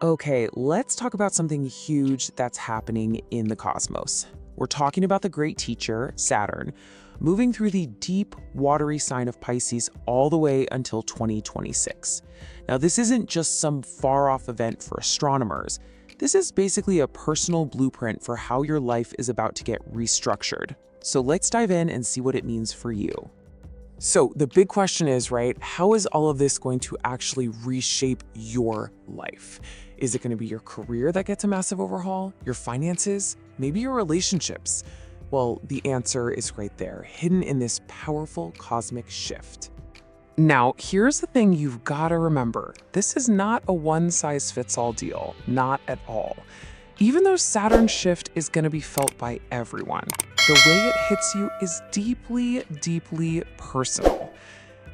Okay, let's talk about something huge that's happening in the cosmos. We're talking about the great teacher, Saturn, moving through the deep, watery sign of Pisces all the way until 2026. Now, this isn't just some far-off event for astronomers. This is basically a personal blueprint for how your life is about to get restructured. So let's dive in and see what it means for you. So the big question is, right, how is all of this going to actually reshape your life? Is it going to be your career that gets a massive overhaul? Your finances? Maybe your relationships? Well, the answer is right there, hidden in this powerful cosmic shift. Now, here's the thing you've got to remember. This is not a one-size-fits-all deal, not at all. Even though Saturn's shift is going to be felt by everyone, the way it hits you is deeply, deeply personal.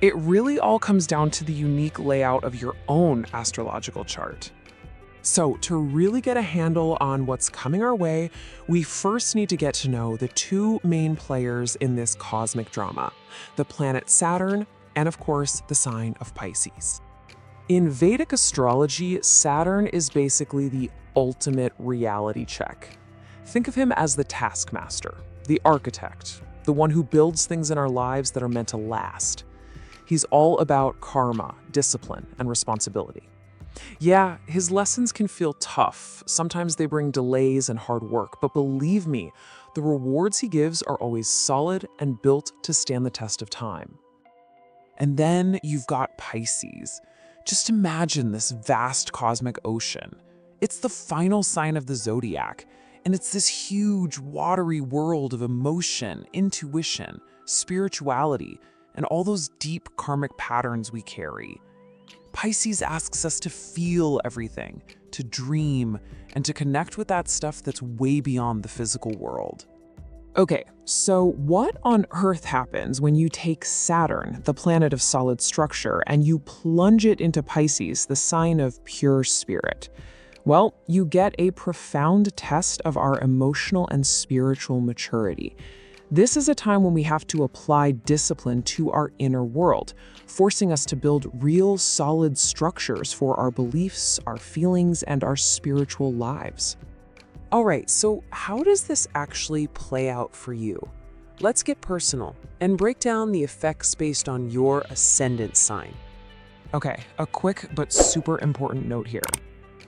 It really all comes down to the unique layout of your own astrological chart. So, to really get a handle on what's coming our way, we first need to get to know the two main players in this cosmic drama, the planet Saturn and, of course, the sign of Pisces. In Vedic astrology, Saturn is basically the ultimate reality check. Think of him as the taskmaster, the architect, the one who builds things in our lives that are meant to last. He's all about karma, discipline, and responsibility. Yeah, his lessons can feel tough. Sometimes they bring delays and hard work, but believe me, the rewards he gives are always solid and built to stand the test of time. And then you've got Pisces. Just imagine this vast cosmic ocean. It's the final sign of the Zodiac, and it's this huge, watery world of emotion, intuition, spirituality, and all those deep karmic patterns we carry. Pisces asks us to feel everything, to dream, and to connect with that stuff that's way beyond the physical world. Okay, so what on earth happens when you take Saturn, the planet of solid structure, and you plunge it into Pisces, the sign of pure spirit? Well, you get a profound test of our emotional and spiritual maturity. This is a time when we have to apply discipline to our inner world, forcing us to build real solid structures for our beliefs, our feelings, and our spiritual lives. All right, so how does this actually play out for you? Let's get personal and break down the effects based on your ascendant sign. Okay, a quick but super important note here.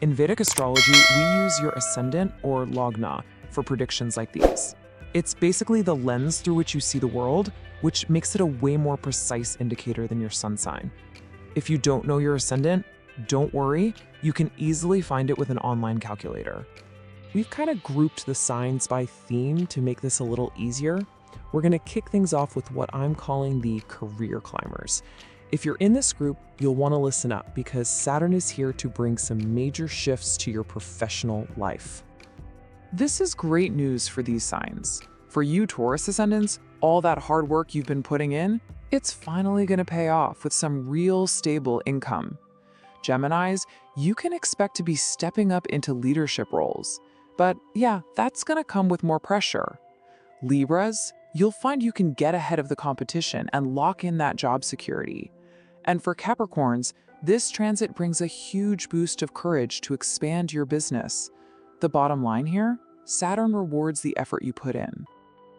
In Vedic astrology, we use your ascendant or Lagna for predictions like these. It's basically the lens through which you see the world, which makes it a way more precise indicator than your sun sign. If you don't know your ascendant, don't worry, you can easily find it with an online calculator. We've kind of grouped the signs by theme to make this a little easier. We're going to kick things off with what I'm calling the career climbers. If you're in this group, you'll want to listen up because Saturn is here to bring some major shifts to your professional life. This is great news for these signs. For you Taurus ascendants, all that hard work you've been putting in, it's finally going to pay off with some real stable income. Geminis, you can expect to be stepping up into leadership roles. But yeah, that's going to come with more pressure. Libras, you'll find you can get ahead of the competition and lock in that job security. And for Capricorns, this transit brings a huge boost of courage to expand your business. The bottom line here, Saturn rewards the effort you put in.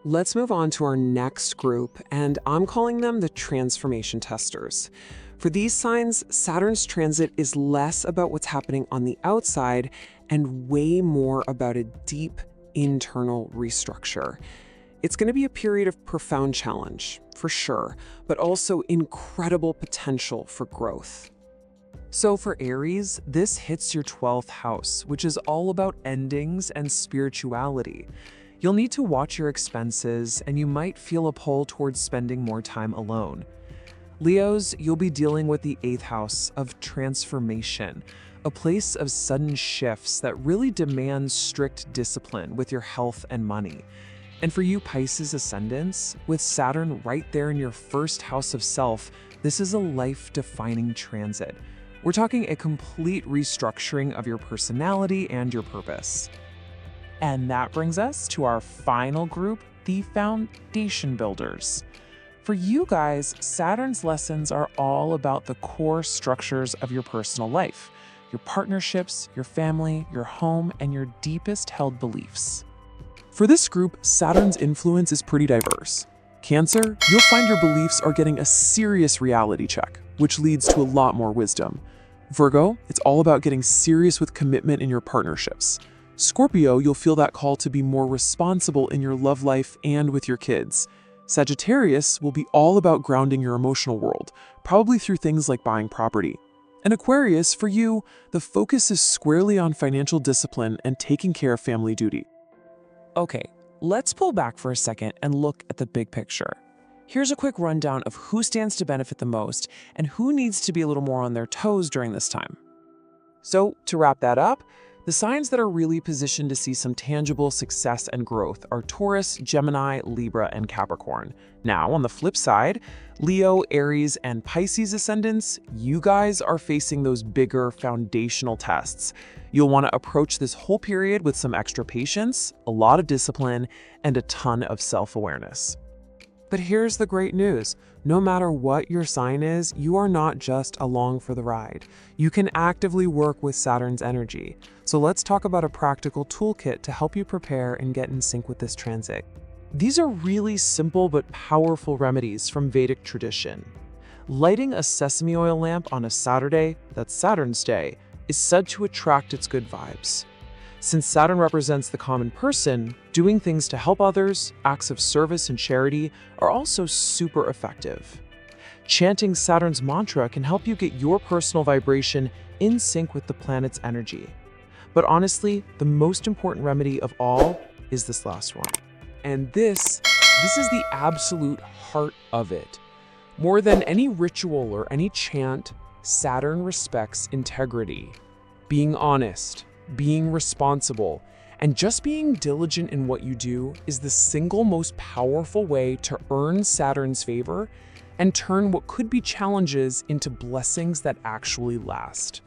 Let's move on to our next group, and I'm calling them the transformation testers. For these signs, Saturn's transit is less about what's happening on the outside and way more about a deep internal restructure. It's going to be a period of profound challenge, for sure, but also incredible potential for growth. So for Aries, this hits your 12th house, which is all about endings and spirituality. You'll need to watch your expenses, and you might feel a pull towards spending more time alone. Leos, you'll be dealing with the 8th house of transformation, a place of sudden shifts that really demands strict discipline with your health and money. And for you Pisces ascendants, with Saturn right there in your first house of self, this is a life-defining transit. We're talking a complete restructuring of your personality and your purpose. And that brings us to our final group, the foundation builders. For you guys, Saturn's lessons are all about the core structures of your personal life, your partnerships, your family, your home, and your deepest held beliefs. For this group, Saturn's influence is pretty diverse. Cancer, you'll find your beliefs are getting a serious reality check, which leads to a lot more wisdom. Virgo, it's all about getting serious with commitment in your partnerships. Scorpio, you'll feel that call to be more responsible in your love life and with your kids. Sagittarius will be all about grounding your emotional world, probably through things like buying property. And Aquarius, for you, the focus is squarely on financial discipline and taking care of family duty. Okay, let's pull back for a second and look at the big picture. Here's a quick rundown of who stands to benefit the most and who needs to be a little more on their toes during this time. So, to wrap that up, the signs that are really positioned to see some tangible success and growth are Taurus, Gemini, Libra, and Capricorn. Now, on the flip side, Leo, Aries, and Pisces ascendants, you guys are facing those bigger foundational tests. You'll want to approach this whole period with some extra patience, a lot of discipline, and a ton of self-awareness. But here's the great news. No matter what your sign is, you are not just along for the ride. You can actively work with Saturn's energy. So let's talk about a practical toolkit to help you prepare and get in sync with this transit. These are really simple but powerful remedies from Vedic tradition. Lighting a sesame oil lamp on a Saturday, that's Saturn's day, is said to attract its good vibes. Since Saturn represents the common person, doing things to help others, acts of service and charity, are also super effective. Chanting Saturn's mantra can help you get your personal vibration in sync with the planet's energy. But honestly, the most important remedy of all is this last one. And this is the absolute heart of it. More than any ritual or any chant, Saturn respects integrity, being honest, being responsible, and just being diligent in what you do is the single most powerful way to earn Saturn's favor and turn what could be challenges into blessings that actually last.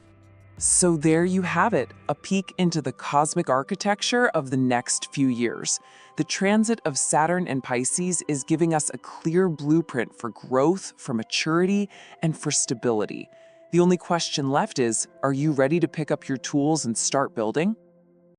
So there you have it, a peek into the cosmic architecture of the next few years. The transit of Saturn and Pisces is giving us a clear blueprint for growth, for maturity, and for stability. The only question left is, are you ready to pick up your tools and start building?